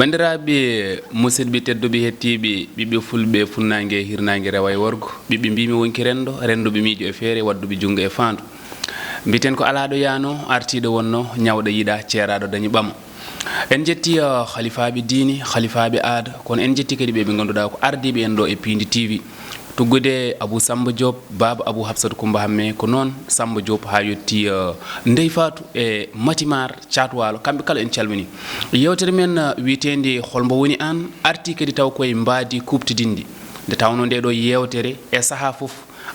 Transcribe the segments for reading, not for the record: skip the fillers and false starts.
bandiraɓe musidɓe tedduɓe hettiɓe ɓiɓɓe fulɓe funnague hirnague rewa e worgo ɓiɓɓe mbimi wonki rendoɓe miijo e feere wadduɓe junggo e faandu mbiten ko alaɗo yaano artiɗo wonno ñawɗo yiiɗa ceeraɗo dañi ɓama en jetti khalifaɓe diini khalifaɓe aada kono en jetti kadi ɓe ganduɗa ko ardiɓe en ɗo e Pindi TV tuggude Abou Samba Diop baba Abou Hafsatou Coumba Hamme ko noon Samba Diop ha yetti Ndey Fatou e Matimar Thiatwalo kamɓe kala en calmini yewtere men wiitede holmbo woni an arti kadi taw koye mbaadi kuptidinde nde tawno nde ɗo yewtere e saaha foof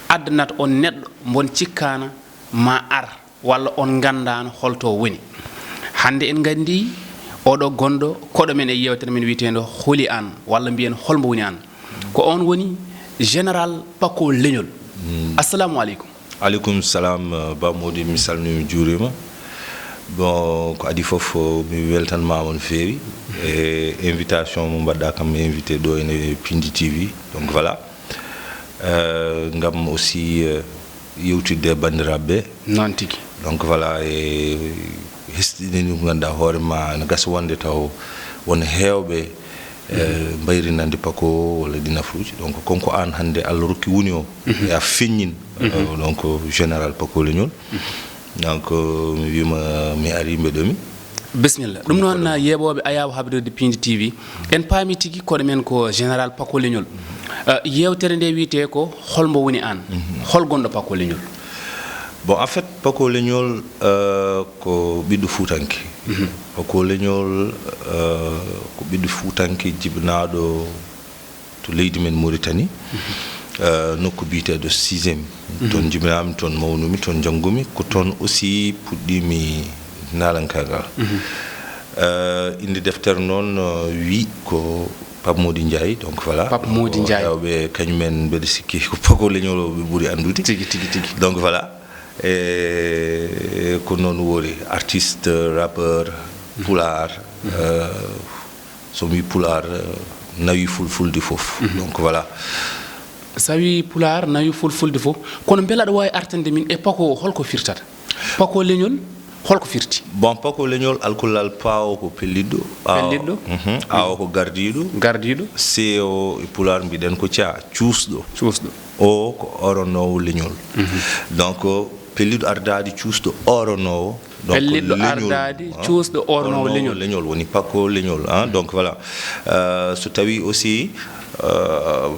addanat on neɗɗo mon cikkana ma ar walla on gandano holto woni hande en gandi oɗo gonɗo koɗo men e yewtere men wiitede holi an walla mbiyen holmbo woni an ko on woni général Paco Leñol. Assalamu alaikum. Alaikum salam ba modi mi salmi juurima. Bon ko adi fof mi weltanma on feewi e invitation mo badda kam invité do ene Pindi TV donc voilà. Ngam aussi yewtide bandiraɓe non tigi donc voilà e hestide ni ganda hoorema na gas wonde taw won heewbe mbayrinande Paco wala dina fruuji donc konko an hande Allah rokki woni o e a feññin donc général Paco Leñol donc mi wima mi ari mbeɗomi bismillah ɗum noon yeɓoɓe ayaw habdude Pindi TV en paami tigi koɗo men ko général Paco Leñol yewtere nde wiite ko holmbo woni an hol gonɗo Paco Leñol. Bon en fait Paco Leñol ko ɓiɗɗo fuutanke Paco Leñol ko ɓiɗɗo fuutanke jibinaɗo to leydi men Mauritanie nokku biyeteɗo 6e toon jibinami toon mawnumi toon janggumi ko toon aussi puɗɗimi nalankagal inde deftere noon wi ko Pape Mody Ndiaye donc voilà Pape Mody Ndiaye ɓe kañumen mbeɗa sikki ko Paco Leñol o ɓe ɓuuri andude tigi donc voilà et ko non wori artiste rappeur pulaar so mi pulaar nawi fulfulde fof donc voilà sawi pulaar nawi fulfulde fof kono beela aɗa wawi artande min e Paco holko firtata Paco Leñol holko firti. Bon Paco Leñol alkulal paawo ko pelliɗɗo awo ko gardiɗo seo e pulaar mbiɗen ko cuusɗo o ko oronowo leñol donc pelliɗo ardade cuusɗo oronowo donc pelliɗo ardade cuusɗo oronowo leñol woni Paco Leñol donc voilà so tawi aussi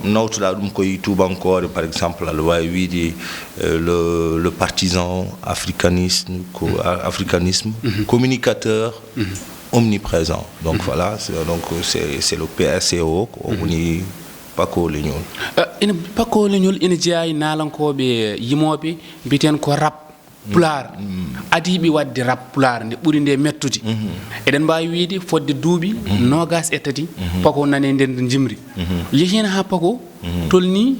nawtuɗa ɗum koye tubankore par exemple aɗa wawi wiide le partisan africanisme communicateur omniprésent donc voilà c'est le PSCO ko woni Paco Leñol. ina Paco Leñol ina jeeya nalankoɓe yimoɓe mbiten ko rap pulaar adiɓe wadde rap pulaar nde ɓuri nde mettude eɗen mbawi wiide fodde duuɓi nogas e tati Paco nane nden jimri yeehen ha Paco tolni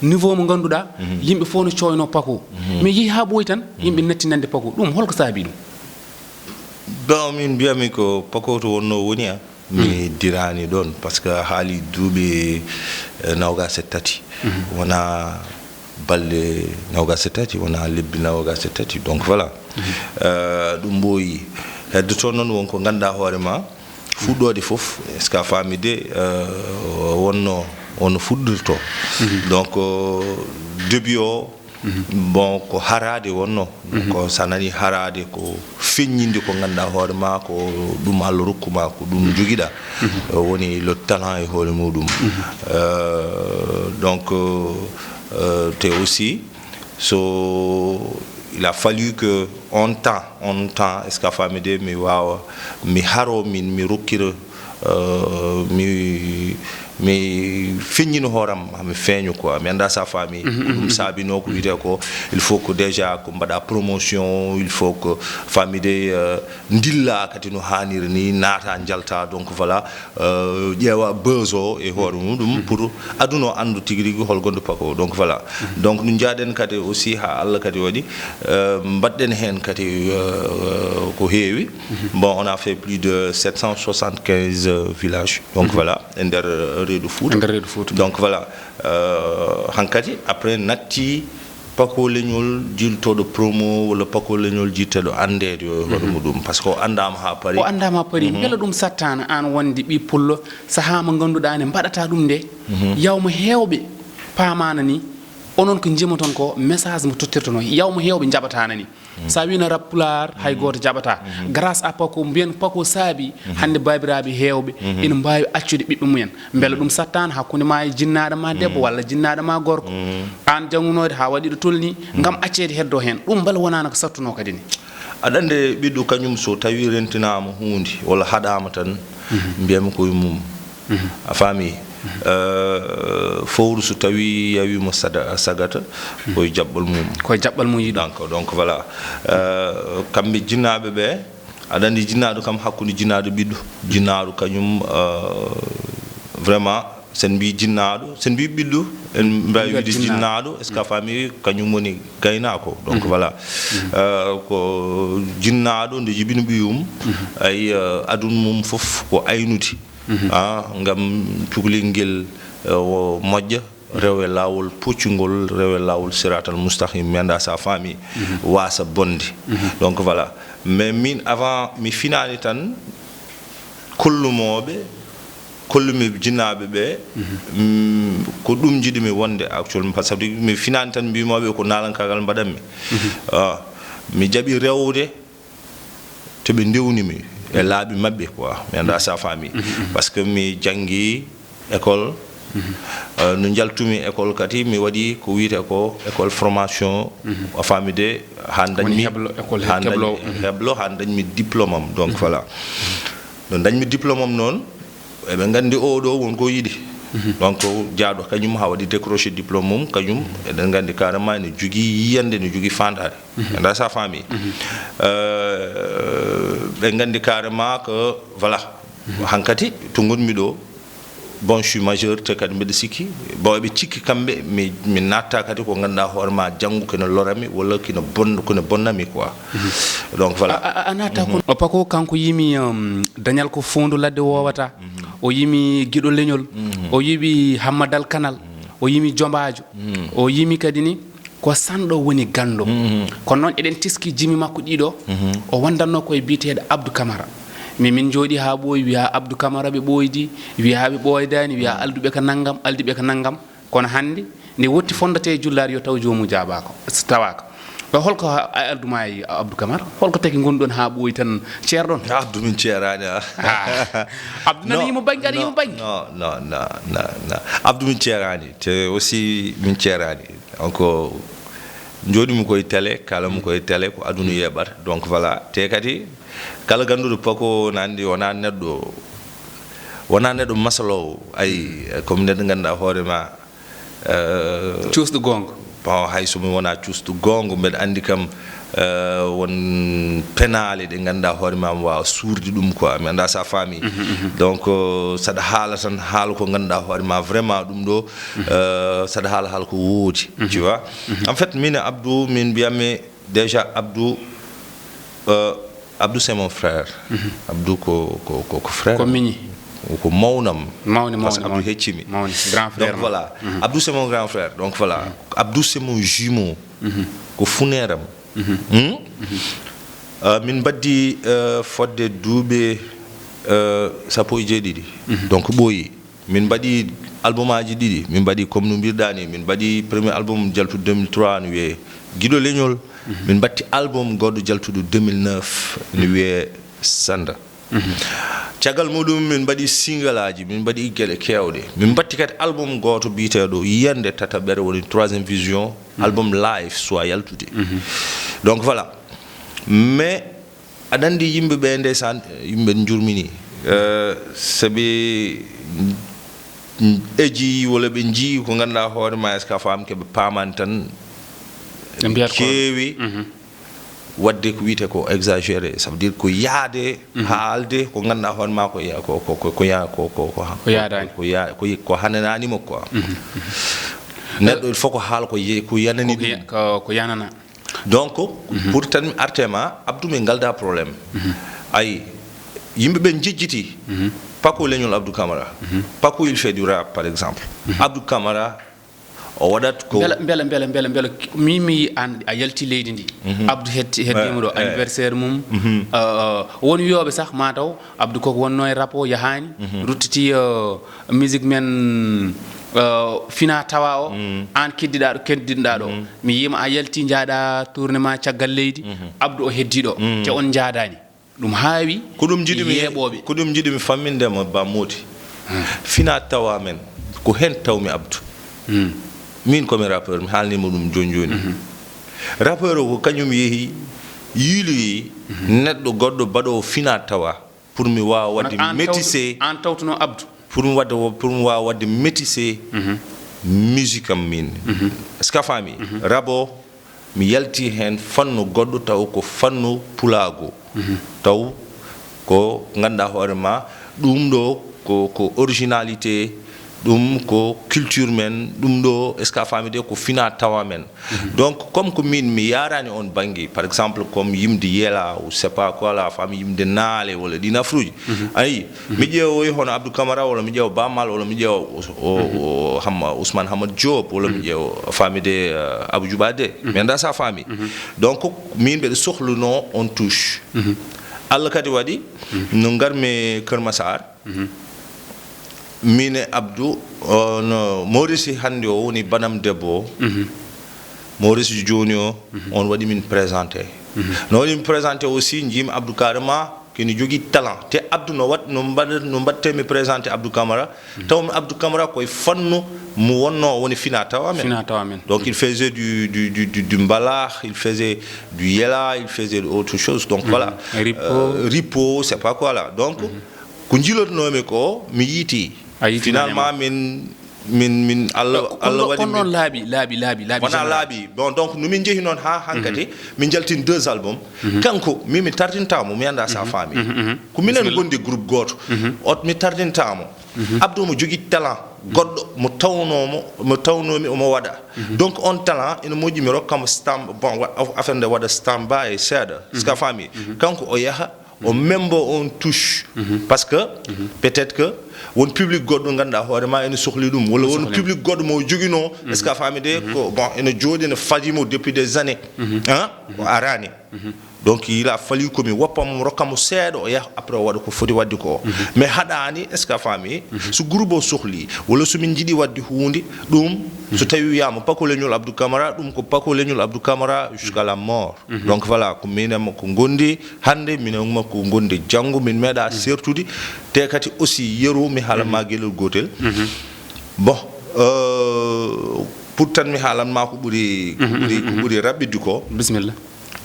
niveau mo ganduɗa yimɓe fof no coyno Paco mais yeehi ha ɓooyi tan yimɓe nattinande Paco ɗum holko saabi ɗum. Bon min mbiyami ko Paco to wonno woni mi dirani ɗon par ce que haali duuɓi nogas e tati wona balɗe nogas e tati wona lebbi nogas e tati donc voilà ɗum ɓooyi hedde toon noon wonko ganduɗa hoorema fuɗɗode fof est ce que a faami de wonno fuɗɗirto donc début o bon ko harade wonno ko sa nani harade ko feññinde ko ganduɗa hoorema ko ɗum Allah rokkuma ko ɗum joguiɗa woni le talent e hoore muɗum donc te aussi il a fallu que on temps est ce qu'a faami de mi wawa mi haro mi rokkira mi feññino hooram mi feeño quoi mi anda sa faami ɗum saabino ko wiyete ko il faut que déjà ko mbaɗa promotion il faut que faami de dilla kadi no haniri ni naata jalta donc voilà ƴeewa buzz o e hoore muɗum pour aduna o andu tigui rigui hol gonɗo Paco donc voilà donc no jaaɗen kadi aussi ha Allah kadi waɗi mbaɗɗen hen kadi ko heewi bon on a fait plus de 775 villages donc voilà e nder reedu Fouta donc voilà hankadi après natti pako leñol jiltoɗo promo walla pako leñol jitteɗo andede yo hoɗum ɗum par ce que o andama ha paari o andama ha paari beela ɗum sattana an wonde ɓi pullo saha mo ganduɗa ne mbaɗata ɗum nde yawmo hewɓe pamana ni onon ko jimoton ko message mo tottirtono yawmo hewɓe jaɓatana ni sa wino rappular hay goto jaɓata grâce à pako mbiyen pako saabi hande babiraɓe hewɓe ina mbawi accude ɓiɓɓe mumen beela ɗum sattana hakkude ma e jinnaɗo ma debbo walla jinnaɗo ma gorko an janggunode ha waɗi ɗo tolni gam accede heddo hen ɗum beela wonano ko sattuno kadi ni aɗa ande ɓiɗɗo kañum so tawi rentinama hunde walla haɗama tan mbiyami koye mum a faami fowru so tawi yawimo sagata koye jaɓɓal mum yiɗo donc voilà kamɓe jinnaɓe ɓe aɗa andi jinnaɗo kam hakkude jinnaɗo ɓiɗɗo jinnaɗo kañum vraiment sen mbi jinnaɗo sen mbi ɓiɗɗo en mbawi wiide jinnaɗo est ce que a faami kañum woni gaynako donc voilà ko jinnaɗo nde jibino ɓiyum ay aduna mum foof ko aynude ngam cukalel ngel moƴƴa rewe lawol poccugol rewe lawol siratal moustahim mi anda sa faami wasa bonde donc voilà mais min avant mi finani tan kollumoɓe kollumi jinnaɓe ɓe ko ɗum jiɗimi wonde actuellement par ce que mi finani tan mbimoɓe ko nalankagal mbaɗanmi mi jaɓi rewde to ɓe ndewnimi e laaɓi maɓɓe quoi mi anda sa faami par ce que mi janggi école no jaltumi école kadi mi waɗi ko wiyete ko école formation a faami de ha dañmi heblo ha dañmi diplôme am donc voilà no dañmi diplôme am noon eɓe gandi oɗo wonko yiɗi donc jaaɗo kañum ha waɗi décroché diplôme mum kañum eɗen gandi carrément ne jogui yiyande ne jogui fandare anda sa faami ɓe gandi carrément que voilà hankkadi to gonmi ɗo bon je suis majeur te kadi mbeɗa sikki bon eɓe cikki kamɓe mi natta kadi ko ganduɗa hoorema janggo kene lorami walla kene bonnami quoi donc voilà a natta ko o pako kanko yimi dañal ko fondu ladde wowata o yimi guiɗo leñol o yimi hammadal kanal o yimi jombajo o yimi kadi ni ko sanɗo woni gando kono noon eɗen tiski jimi makko ɗiɗo o wandanno koye biteɗo Abdou Camara min jooɗi ha ɓooyi wiya Abdou Camara ɓe ɓooydi wiya ɓe ɓooydani wiya alduɓe ko naggam aldiɓe ko naggam kono hannde nde wotti fondate e jullare yo taw jomum jaabako tawaka holko alduma e Abdou Camara holko taki gonɗon ha ɓooyi tan ceerɗon Abdou min ceerani Abdou nani yimo baŋnge aɗa yimo baŋnge non Abdou min ceerani te aussi min ceerani donc jooɗimi koye télé kalamo koye télé ko aduna yeɓata donc voilà te kadi kala ganduɗo pako nandi wona neɗɗo masalowo ayi comme neɗɗo ganduɗa hoorema cuusɗo gonga bon hay somi wona cuusɗo gonga mbeɗa andi kam won penale ɗe ganduɗa hoorema mi wawa suurde ɗum quoi mi anda sa faami donc saɗa haala tan haala ko ganduɗa hoorema vraiment ɗum ɗo saɗa haala ko woodi tu vois en fait min Abdou min mbiyatmi déjà Abdou c'est mon frère Abdou ko frère ko miñi ko mawnam parce que Abdou heccimi grand frère donc voilà Abdou c'est mon grand frère donc voilà Abdou c'est mon jumeau ko funeram min baddi fodde duuɓe sappo e jeeɗiɗi donc ɓooyi min mbaɗi album aji ɗiɗi min mbaɗi comme no mbirɗani min mbaɗi premier album jaltuɗo 2003 no wiye guiɗo leñol min batti album goɗɗo jaltuɗo 2009 no wiye Sanda caggal muɗum min mbaɗi single aji min mbaɗi gueɗe kewɗe min batti kadi album goto biteɗo yiyande tataɓere woni 3e vision album live soit yaltude donc voilà mais aɗa andi yimɓeɓe ndesan yimɓe jurmini sabi eji walla ɓe jii ko ganduɗa hoorema est ce que a faam keɓe pamani tan keewi wadde ko wiyete ko exagéré ça veut dire ko yaade haalde ko ganduɗa hoorema ko hanananimo quoi neɗɗo il faut ko haala ko yanani ɗum ko yanana donc pour tan mi artema Abdou min galda probléme ayi yimɓeɓe jejjiti Paco leñol Abdou Camara Paco il fait du rap par exemple Abdou Camara o waɗat ko mbela mimi an a yalti leydi ndi Abdou heddima ɗo anniversaire mum won wiyoɓe sah mataw Abdou koko wonno e rap o yahani ruttiti musique men fina tawa o an keddiɗa ɗo mi yima a yalti jaaɗa tournement caggal leydi Abdou o heddiɗo te on jaadani ɗum haawi ko ɗum jiɗimi fammindema ba moti fina tawa men ko hen tawmi Abdou min komi rappeur mi haalnima ɗum joni rappeur o ko kañum yeehi yiiloyi neɗɗo goɗɗo baɗowo fina tawa pour mi wawa wadde métissé an tawtuno Abdou pour mi wawa wadde métissé musique am min est ce que a faami rabo mi yalti hen fannu goɗɗo taw ko fannu pulago taw ko ganduɗa hoorema ɗum ɗo ko originalité ɗum ko culture men ɗum ɗo est ce que a faami de ko fina tawa men donc comme ko min mi yarani on banggue par exemple comme yimde yela ou c'est pas quoi la famille yimde naale wala ɗi nafruji ayi mi ƴeewoy hono Abdou Camara wala mi ƴeewa Bamal wala mi ƴeewa Ousmane Hamad Diop wala mi ƴeewa famide Abou Djouba de mi anda sa faami donc min mbeɗa sohluno on touche Allah kadi waɗi no garmi Keur Massar mine Abdou no Maurice hande o woni banam debbo Maurice joni o on waɗi min présenté no waɗi min présenté aussi jimi Abdou carrément kini jogui talent te Abdou no mbattemi présenté Abdou Camara tawmi Abdou Camara koye fannu mo wonno woni fina tawa men donc il faisait du mbalax il faisait du yela il faisait autre chose donc voilà ripo c'est pas quoi là donc ko jilotnomi ko mi yiiti finalement min Allah waɗi non laabi wona laabi bon donc no min jeehi noon ha hankadi min jaltin 2 albums kanko mi tardintamo mi anda sa faami ko minen gondi groupe goto mi tardintamo Abdou mo jogui talent goɗɗo mo tawnomi omo waɗa donc on talent ina moƴƴi mi rokkamo bon affaire nde waɗa stamba e seeɗa ska faami kanko o yaha o membo on touche parce que peut-être que won public goɗɗo ganduɗa hoorema ene sohli ɗum walla won public goɗɗo mo joguino est ce que a faami de ko bon ene jooɗi ene fadimo depuis des années o arani donc il a fallu komi woppamo rokkamo seeɗa o yaha après o waɗa ko foti wadde ko mais haɗani est ce que a faami so groupe o sohli walla somin jiiɗi wadde hunde ɗum so tawi wiyama pako leñol Abdou Camara ɗum ko pako leñol Abdou Camara jusqu'à la mort donc voilà ko minema ko gondi hande minenma ko gondi janggo min meeɗa sertude te kadi aussi yeru mi haalama gueɗel gotel bon pour tan mi haalanma ko ɓuuri raɓɓidde ko bisimilla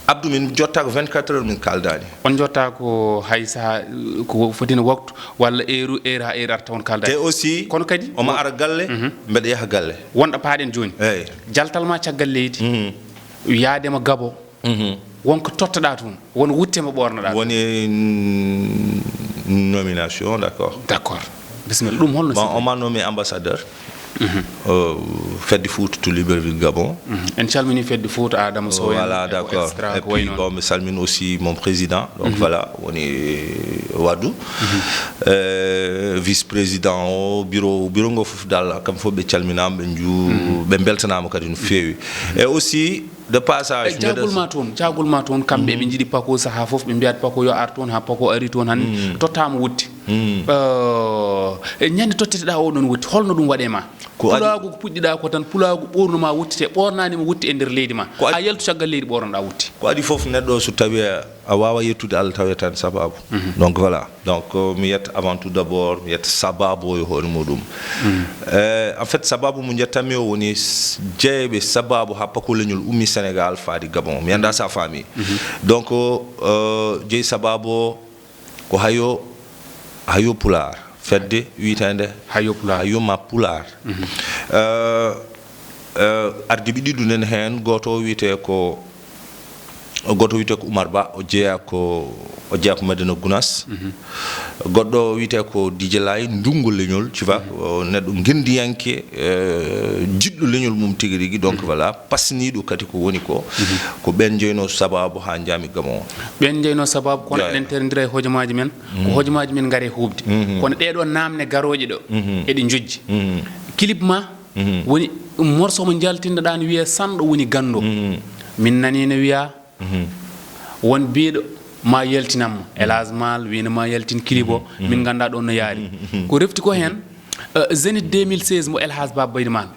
Abdou min jotta ko 24 heures min kaldani on jotta ko hay saha ko fotino waktu walla heure ha heure arta on kaldani te aussi kono kadi omo ara galle mbeɗa yaha galle wonɗo paaɗen joni eyyi jaltal ma caggal leydi yaadema Gabon wonko tottoɗa toon won wuttema ɓornoɗa woni nomination d'accord bisimilla ɗum holno bon on m'a nommé ambassadeur Fedde Fouta to Libreville Gabon. En calmini Fedde Fouta Adama Sow. Voilà, d'accord. Et puis bon, me salmine aussi mon président. Donc voilà, on est Wadou. Vice-président au bureau ngo fof dal kam fo be calminam be nju be beltanama kadi no fewi. Et aussi de passage jagul ma toon kambe be jidi pako saha fof be biat pako yo ar toon ha pako ari toon han tottama wutti ñande totteteɗa o ɗon wutti holno ɗum waɗema pulaagu ko puɗɗiɗa ko tan pulaagu ɓornuma wuttite ɓornanima wutti e nder leydi ma a yaltu caggal leydi ɓornoɗa wutti ko adi foof neɗɗo so tawi a wawa yettude Allah tawi tan sababu donc voilà donc mi yetta avant tout d'abord mi yetta sababu o e hoore muɗum en fait sababu mo jettami o woni jeeɓe sababu ha pakoleñol ummi Sénégal faadi Gabon mi anda sa faami donc jeeyi sababu o ko hayo pular fedde witande hayoma pular ardiɓe ɗiɗu nen hen goto wiyete ko Oumar Ba o jeeya ko Madina Gounass goɗɗo wiyete ko Didier Lay ndungu leñol tu vois neɗɗo gendiyanke jiɗɗo leñol mum tigui rigui donc voilà pasniɗo kadi ko woni ko ɓen jeyno sababu ha jaami Gabon ɓen jeyno sababu kono eɗen terodira e hojomaji men ko hojomaji men gaare hubde kono ɗeɗo namne garoje ɗo eɗi jojji clip ma woni morceau mo jaltinɗoɗa ne wiye sanɗo woni gando min nani ne wiya won biiɗo ma yaltinammo Elage Mal wino ma yaltin clip o min ganda ɗon no yaari ko refti ko hen Zénith 2016 mo Elhadj Baba Baydouman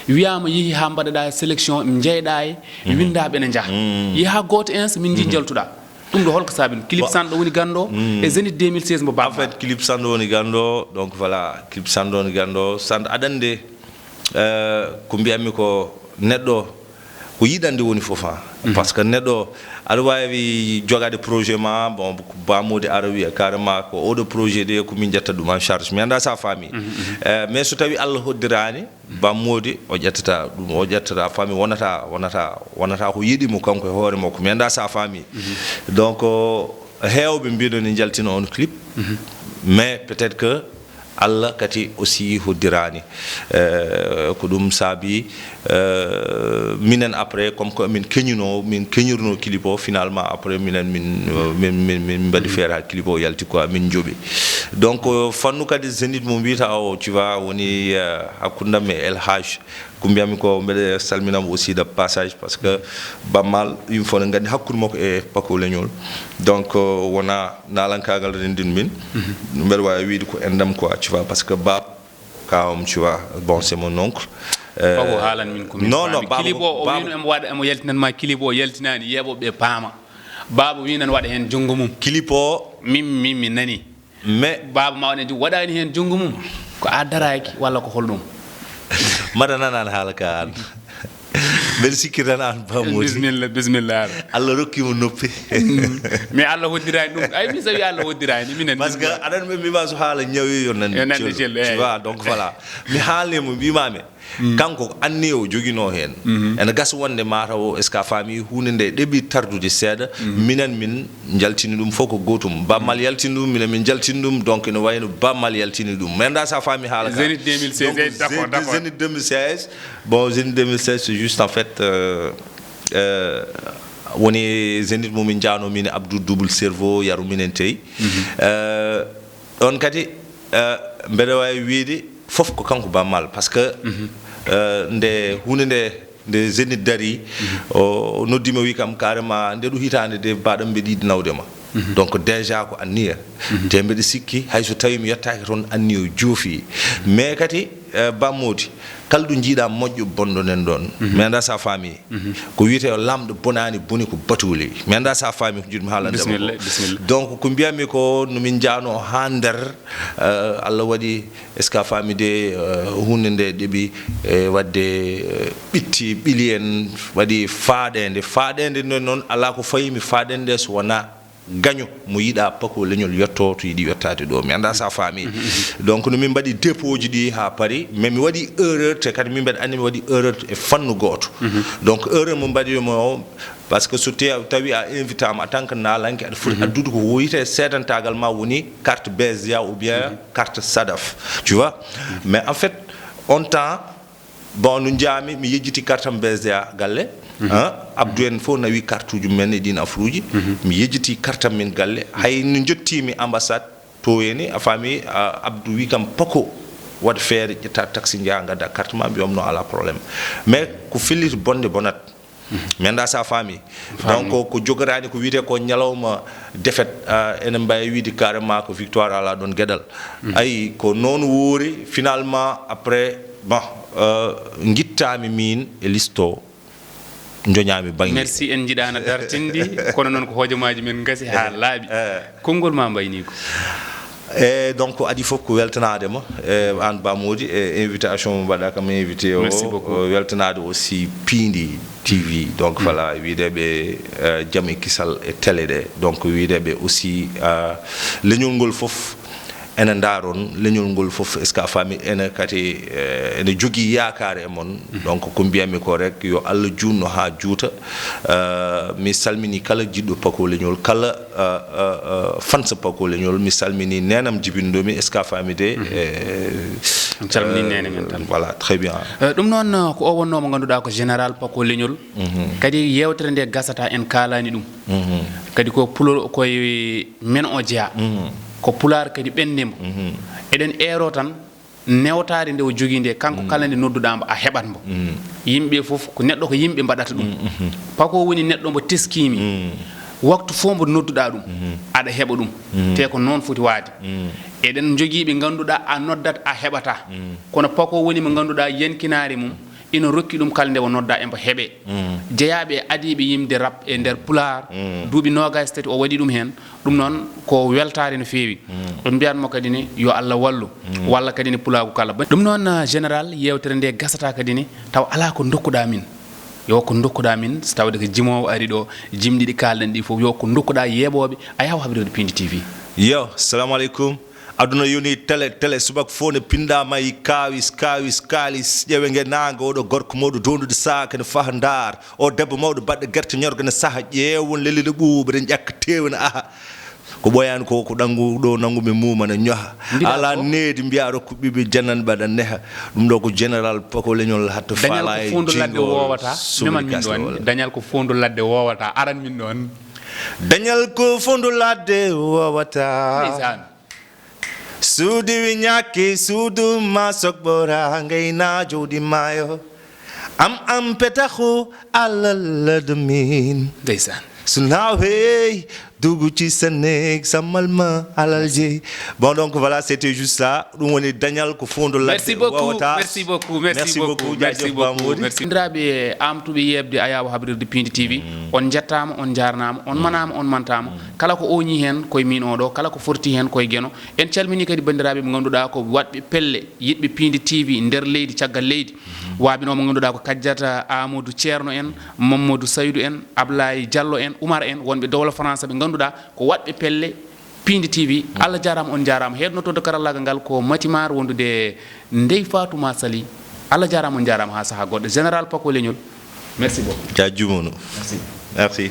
wiyama yeehi ha mbaɗaɗa sélection jeyɗa e windaɓe ne jaaha yeeha goto ins min ji jaltuɗa ɗum ɗo holko saabi clip sanɗo woni gando e Zénith 2016 mo Baba en fait clip sanɗo woni gando donc voilà clip sanɗo woni gando sanɗo aɗande ko mbiyatmi ko neɗɗo ko yiɗande woni fof par ce que neɗɗo aɗa wawi jogade projet ma bon bamode ara wiya carrément ko oɗo projet de ko min ƴetta ɗum en charge mi anda sa faami mais so tawi Allah hoddirani bammode o ƴettata ɗum o ƴettata faami wonata ko yiɗimo kanko e hoore makko mi anda sa faami donc heewɓe mbiɗo ne jaltina on clip mais peut être que Allah kati aussi hoddirani ko ɗum saabi minen après comme ko min keñirno clip o finalement après min mbaɗi feere ha clip o yalti quoi min jooɓi donc fannu kadi Zénith mo mbiyata o tu vois woni hakkundam e Elhadj ko mbiyami ko mbeɗa salminamo aussi de passage parce que bammal yimɓe fof ne gandi hakkude makko e Paco Leñol donc wona nalankagal rendin min mbeɗa wawi wiide ko endam quoi tu vois parce que bab kawam tu vois bon c'est mon oncle Paco haalan min komin non clip o wino emo waɗa emo yaltinanma clip o yaltinani yeɓoɓe paama baba wi nan waɗa hen junggo mum clip o min nani mais baba ma waɗani hen junggo mum ko a daraki walla ko holɗum mbaɗa nanan haala ka an mbeɗa sikki tan an bamodi bisimilla Allah rokkimo noppi mais Allah hoddirani ɗum ay mi sawi Allah hoddirani minen par ce que aɗan ɓe mbima so haala ñawi yo nande cello tu vois donc voilà mi haalnimo mbimami kanko anni o joguino hen ene gasa wonde mataw est ce que a faami hunde nde ɗeɓi tardude seeɗa minen min jaltini ɗum fof ko gotum bammal yaltini ɗum minen min jaltini ɗum donc ne wayno bammal yaltini ɗum mi anda sa faami haala ka Zénith 2016 d'accord Zénith 2016 bon Zénith 2016 c'est juste en fait woni Zénith momin jano min Abdou double cerveau yaru minen teyi on kadi mbeɗa wawi wiide fof ko kanko bammal par ce que nde hunde nde Zénith dari o noddima wi kam carrément nde ɗo hitande de mbaɗam mbeɗa yiɗi nawdema donc déjà ko anniya te mbeɗa sikki hayso tawi mi yettaki toon anni o joofi mais kadi bammodi kala ɗo jiiɗa moƴƴo bonɗo nen ɗon mi anda sa faami ko wiyete lamɗo bonani boni ko batuli mi anda sa faami ko jiɗmi haalandema donc ko mbiyatmi ko nomin jano ha nder Allah waɗi est ce que a faami de hunde nde ɗeɓi wadde ɓitti ɓiili en waɗi faaɗede nden noon ala ko fayimi faaɗede so wona gaño mo yiɗa Paco Leñol yetto to yiɗi yettade ɗo mi anda sa faami donc no min mbaɗi dépôt ji ɗi ha paari mais mi waɗi erreur te kadi min mbeɗa andi mi waɗi erreur e fannu goto donc erreur mo mbaɗimo o par ce que so tawi a invité am en tant que nalanke aɗa foti addude ko woyite seedantagal ma woni carte BSDA ou bien carte SADAF tu vois mais en fait on temps bon no jaami mi yejjiti carte am BSDA galle Abdou en fof nawi carte uji men e ɗin affaire uji mi yejjiti carte am min galle hay no jottimi ambassade to eni a faami Abdou wi kam Paco waɗa feere ƴetta taxi jaa gadda carte ma mbiyamno ala probléme mais ko felliti bonde bonat mi anda sa faami donc ko jogorani ko wiyete ko ñalawma défaite enen mbawi wiide carrément ko victoire ala ɗon gueɗal ayi ko noon woori finalement après bon guittami min e liste o joñami bangi merci en jiɗano dartindi kono noon ko hojomaji men gasi ha laaɓi konngol ma mbayni ko e donc adi fof ko weltanadema e an bamodi e invitation mo mbaɗa kam invité o weltanade aussi Pindi TV donc voilà wideɓe jaam e kisal e télé ɗe donc wideɓe aussi leñol ngol fof ene ndaron leñol ngol fof est ce que a faami ene kati ene jogui yakare e mon donc ko mbiyami ko rek yo Allah junno ha juuta mi salmini kala jiɗɗo Paco Leñol kala fansa Paco Leñol mi salmini nenam jibindomi est ce que a faami de salmini nene men tan voilà très bien ɗum noon ko o wonno mo ganduɗa ko général Paco Leñol kadi yewtere nde gasata en kalani ɗum kadi ko pulol koye men o jeeya ko pular kadi ɓendima eɗen eero tan newtaade nde o jogii nde kanko kala nde nodduɗaa mbo a heɓat mbo yimɓe fof ko neɗɗo ko yimɓe mbaɗata ɗum pako woni neɗɗo mbo teskiimi waktu fof mbo nodduɗaa ɗum aɗa heɓa ɗum te ko noon foti waade eɗen jogii ɓe ngannduɗaa a noddat a heɓata kono pako woni mo ngannduɗaa yenkinaare mum ina rokki ɗum kala nde o nodda embo heɓe jeeyaɓe adiɓe yimde rap e nder pular duuɓi 23 o waɗi ɗum hen ɗum noon ko weltare no feewi ɗum mbiyanmo kadi ni yo Allah wallu walla kadi ni pulagu kala ɗum noon général yewtere nde gasata kadi ni taw ala ko dokkuɗa min yo ko dokkuɗa min so tawde ko jimowo ari ɗo jimɗi ɗi kalɗen ɗi fof yo ko dokkuɗa yeɓoɓe a yaw habreede Pindi TV. Yo, salamu aleykum. Aduna yoni télé subak fo ne pindama e kawis kalis ƴewe nge nanga oɗo gorko mawɗo dondude sac ne faha ndar o debbo mawɗo baɗɗo guerte ñorga ne saaha ƴeewon lelide ɓuuɓe ɗen ƴakka tewe ne aha ko ɓoyani ko ɗangu ɗo nanguɓe muma ne ñoha ala needi mbiya ɗo ko ɓiɓe jannane ɓaɗa neha ɗum ɗo ko général pako leñol hatto fala e dañal ko fondu ladde wowata aran min ɗon dañal ko fondu ladde wowata suudi wi ñakki suudu ma sokbora ngayna jowdi maayo am petahu alalad min ndeysan so nawe dugu ci sa néeg samal ma alal ji bon donc voilà c'était juste ça ɗum woni dañal ko fondu ladde wowata merci beaucoup ndiraɓe amtuɓe yebde ayawo habrirde Pindi TV on jettama on jarnama on manama on mantama kala ko oñi hen koye min oɗo kala ko forti hen koye gueno en calmini kadi bandiraɓe mo ganduɗa ko watɓe pelle yiɗɓe Pindi TV nder leydi caggal leydi waɓino mo ganduɗa ko Kadiata Amadou Ceerno en Mamadou Saydou en Ablaye Diallo en Oumar en wonɓe dowla France ɓe ganduɗa ko watɓe pelle Pindi TV Allah jarama on jarama hednoto to karallagal ngal ko Matimar wondude Ndey Fatouma Sali Allah jarama on jarama ha saaha goɗɗo général Pako Leñol merci beaucoup jajumono merci